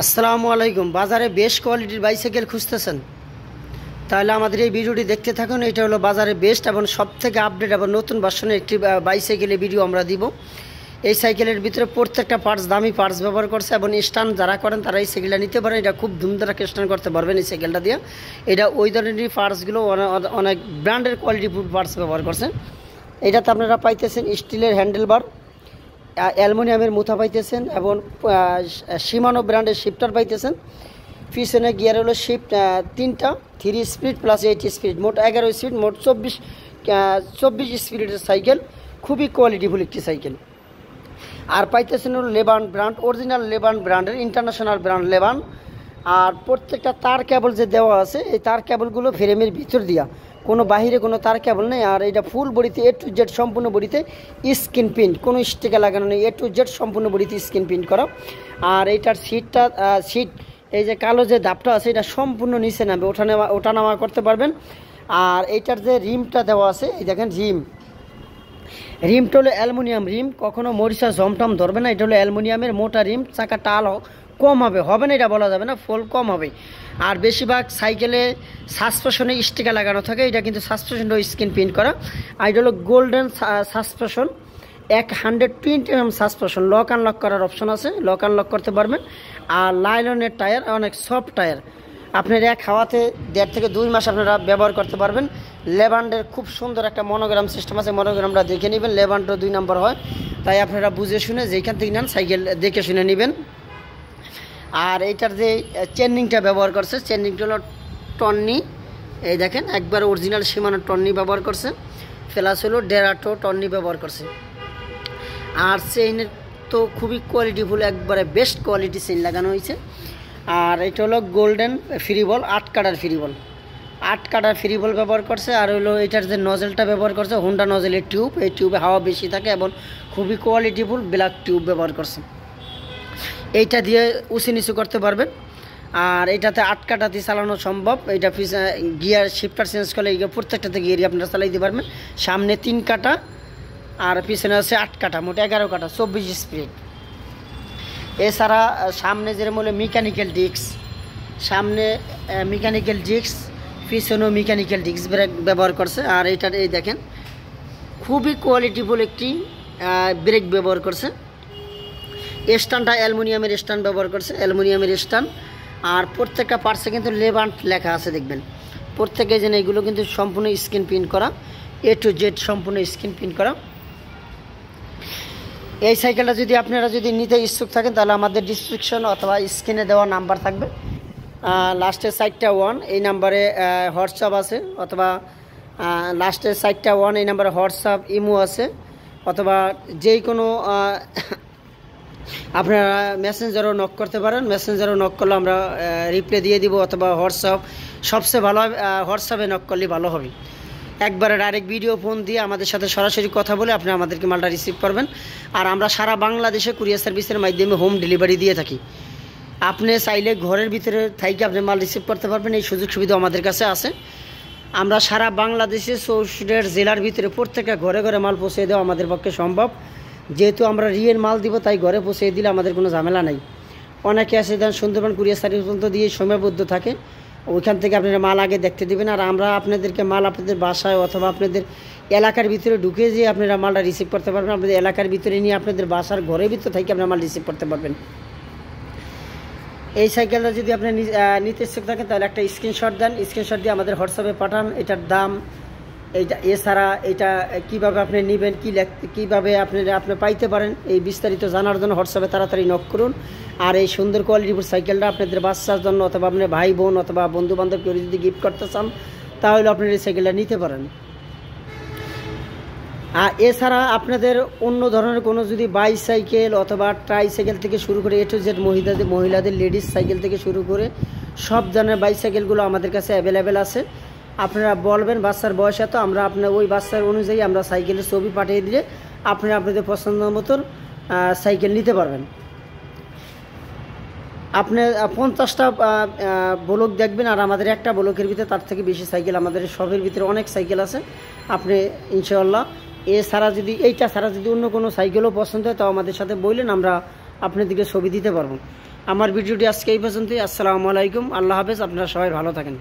আসসালামু আলাইকুম। বাজারে বেশ কোয়ালিটির বাইসাইকেল খুঁজতেছেন? তাহলে আমাদের এই ভিডিওটি দেখতে থাকুন। এটা হলো বাজারে বেস্ট এবং সবথেকে আপডেট এবং নতুন ভার্সনের একটি বাইসাইকেলের ভিডিও আমরা দিব। এই সাইকেলের ভিতরে প্রত্যেকটা পার্টস দামি পার্টস ব্যবহার করছে এবং স্টান যারা করেন তারা এই সাইকেলটা নিতে পারেন। এটা খুব ধুমধারাকে স্টান করতে পারবেন এই সাইকেলটা দিয়ে। এটা ওই ধরনের পার্টসগুলো অনেক ব্র্যান্ডের কোয়ালিটিফুল পার্টস ব্যবহার করছেন। এটাতে আপনারা পাইতেছেন স্টিলের হ্যান্ডেলবার, অ্যালুমিনিয়ামের মুথা পাইতেছেন এবং শিমানো ব্র্যান্ডের শিফটার পাইতেছেন। পিছনে গিয়ার হলো শিফট তিনটা, 3 স্পিড প্লাস 8 স্পিড, মোট 11 স্পিড, মোট 24 স্পিডের সাইকেল। খুবই কোয়ালিটিফুল একটি সাইকেল। আর পাইতেছেন হলো লেবান ব্র্যান্ড, অরিজিনাল লেবান ব্র্যান্ডের, ইন্টারন্যাশনাল ব্র্যান্ড লেবান। আর প্রত্যেকটা তার কেবল যে দেওয়া আছে এই তার কেবলগুলো ফ্রেমের ভিতর দিয়া, কোনো বাহিরে কোনো তার কেবল নেই। আর এটা ফুল বডিতে A to Z সম্পূর্ণ বডিতে স্ক্রিন প্রিন্ট, কোনো স্টিকার লাগানো নেই, A to Z সম্পূর্ণ বডিতে স্ক্রিন প্রিন্ট করা। আর এইটার সিট এই যে কালো যে দাপটা আছে এটা সম্পূর্ণ নিচে নামবে, ওঠানামা করতে পারবেন। আর এইটার যে রিমটা দেওয়া আছে এই দেখেন, রিমটা হলো অ্যালুমিনিয়াম রিম, কখনো মরিচা জমটম ধরবে না। এটা হলো অ্যালুমিনিয়ামের মোটা রিম, চাকা টাল কম হবে না এটা বলা যাবে না, ফোল কম হবে। আর বেশিরভাগ সাইকেলে সাসপেনশনে স্টিকার লাগানো থাকে, এটা কিন্তু সাসপেনশনটা স্ক্রিন প্রিন্ট করা। আর এটা হলো golden suspension, 120 mm suspension. Lock unlock করার অপশন আছে, লক আনলক করতে পারবেন। আর লাইলনের টায়ার, অনেক সফট টায়ার, আপনার এক হাওয়াতে 1.5 থেকে 2 মাস আপনারা ব্যবহার করতে পারবেন। লেবান্ডের খুব সুন্দর একটা মনোগ্রাম সিস্টেম আছে, মনোগ্রামটা দেখে নেবেন। লেবান্ডটা 2 নম্বর হয়, তাই আপনারা বুঝে শুনে যেখান থেকে নেন সাইকেল দেখে শুনে নেবেন। আর এইটার যে চেননিংটা ব্যবহার করছে, চেননিংটা হলো টন্নি, এই দেখেন একবার অরিজিনাল সীমানো টন্নি ব্যবহার করছে, প্লাস হলো ডেরাটো টন্নি ব্যবহার করছে। আর চেইনের তো খুবই কোয়ালিটিফুল, একবারে বেস্ট কোয়ালিটি চেইন লাগানো হয়েছে। আর এটা হলো গোল্ডেন ফ্রি বল, 8 কাটার ফ্রি বল ব্যবহার করছে। আর হলো এটার যে নজেলটা ব্যবহার করছে হোন্ডা নজেলের টিউব, এই টিউবে হাওয়া বেশি থাকে এবং খুবই কোয়ালিটিফুল ব্ল্যাক টিউব ব্যবহার করছে। এইটা দিয়ে উঁচু নিচু করতে পারবেন। আর এটাতে 8 কাটাতে চালানো সম্ভব। এইটা গিয়ার শিফটার চেঞ্জ করলে প্রত্যেকটাতে গিয়ারই আপনারা চালাইতে পারবেন। সামনে 3 কাটা আর পিছনে আছে 8 কাটা, মোট 11 কাটা, 24 স্পিড। এছাড়া সামনে যেরকম হলো মেকানিক্যাল ডিস্ক, সামনে মেকানিক্যাল ডিস্ক, পিছনেও মেকানিক্যাল ডিস্ক ব্রেক ব্যবহার করছে। আর এইটার এই দেখেন খুবই কোয়ালিটিফুল একটি ব্রেক ব্যবহার করছে। স্ট্যান্ডটা অ্যালুমিনিয়ামের স্ট্যান্ড ব্যবহার করছে, অ্যালুমিনিয়ামের স্ট্যান্ড। আর প্রত্যেকটা পার্টসে কিন্তু লেবান্ট লেখা আছে দেখবেন, প্রত্যেকে যেন এইগুলো কিন্তু সম্পূর্ণ স্ক্রিন প্রিন্ট করা, A to Z সম্পূর্ণ স্ক্রিন প্রিন্ট করা। এই সাইকেলটা যদি আপনারা নিতে ইচ্ছুক থাকেন তাহলে আমাদের ডিসক্রিপশন অথবা স্ক্রিনে দেওয়া নাম্বার থাকবে, লাস্টের সাইডটা 1 এই নাম্বারে হোয়াটসঅ্যাপ আছে, অথবা লাস্টের সাইডটা 1 এই নাম্বারে হোয়াটসঅ্যাপ ইমো আছে, অথবা যেই কোনো আপনারা মেসেঞ্জারও নক করতে পারেন। মেসেঞ্জারও নক করলে আমরা রিপ্লাই দিয়ে দিব, অথবা হোয়াটসঅ্যাপ সবচেয়ে ভালো হবে, হোয়াটসঅ্যাপে নক করলে ভালো হবে। একবারে ডাইরেক্ট ভিডিও ফোন দিয়ে আমাদের সাথে সরাসরি কথা বলে আপনি আমাদেরকে মালটা রিসিভ করবেন। আর আমরা সারা বাংলাদেশে কুরিয়ার সার্ভিসের মাধ্যমে হোম ডেলিভারি দিয়ে থাকি। আপনি চাইলে ঘরের ভিতরে থাইকে আপনি মাল রিসিভ করতে পারবেন, এই সুযোগ সুবিধা আমাদের কাছে আছে। আমরা সারা বাংলাদেশে 64 জেলার ভিতরে প্রত্যেকটা ঘরে ঘরে মাল পৌঁছে দেওয়া আমাদের পক্ষে সম্ভব। যেহেতু আমরা রিয়েল মাল দিব তাই ঘরে পৌঁছে দিলে আমাদের কোনো ঝামেলা নাই। অনেকে আসে দেন সুন্দরবন কুরিয়ার সার্ভিস পর্যন্ত দিয়ে সময়বদ্ধ থাকে, ওইখান থেকে আপনারা মাল আগে দেখতে দেবেন। আর আমরা আপনাদেরকে মাল আপনাদের বাসায় অথবা আপনাদের এলাকার ভিতরে ঢুকে যেয়ে আপনারা মালটা রিসিভ করতে পারবেন। আপনাদের এলাকার ভিতরে নিয়ে আপনাদের বাসার ঘরের ভিতরে থেকে আপনারা মাল রিসিভ করতে পারবেন। এই সাইকেলটা যদি আপনি নিতে ইচ্ছুক থাকেন তাহলে একটা স্ক্রিনশট দেন, স্ক্রিনশট দিয়ে আমাদের হোয়াটসঅ্যাপে পাঠান এটার দাম, এইটা এছাড়া এটা কীভাবে আপনি নেবেন, কীভাবে আপনি পাইতে পারেন, এই বিস্তারিত জানার জন্য হোয়াটসঅ্যাপে তাড়াতাড়ি নক করুন। আর এই সুন্দর কোয়ালিটির সাইকেলটা আপনাদের বাচ্চার জন্য অথবা আপনার ভাই বোন অথবা বন্ধু বান্ধব কেউ যদি গিফট করতে চান তাহলে আপনার এই সাইকেলটা নিতে পারেন। আর এছাড়া আপনাদের অন্য ধরনের কোনো যদি বাইসাইকেল অথবা ট্রাইসাইকেল থেকে শুরু করে A to Z মহিলাদের লেডিস সাইকেল থেকে শুরু করে সব ধরনের বাইসাইকেলগুলো আমাদের কাছে অ্যাভেলেবেল আছে। আপনারা বলবেন বাচ্চার বয়স এত, আমরা আপনার ওই বাচ্চার অনুযায়ী আমরা সাইকেলের ছবি পাঠিয়ে দিলে আপনারা আপনাদের পছন্দ মতন সাইকেল নিতে পারবেন। আপনি 50টা ব্লক দেখবেন আর আমাদের একটা ব্লকের ভিতরে তার থেকে বেশি সাইকেল, আমাদের সবের ভিতরে অনেক সাইকেল আছে। আপনি ইনশাআল্লাহ এছাড়া যদি এইটা ছাড়া যদি অন্য কোনো সাইকেলও পছন্দ হয় তাও আমাদের সাথে বললেন, আমরা আপনাদেরকে ছবি দিতে পারবো। আমার ভিডিওটি আজকে এই পর্যন্তই। আসসালামু আলাইকুম, আল্লাহ হাফেজ, আপনারা সবাই ভালো থাকেন।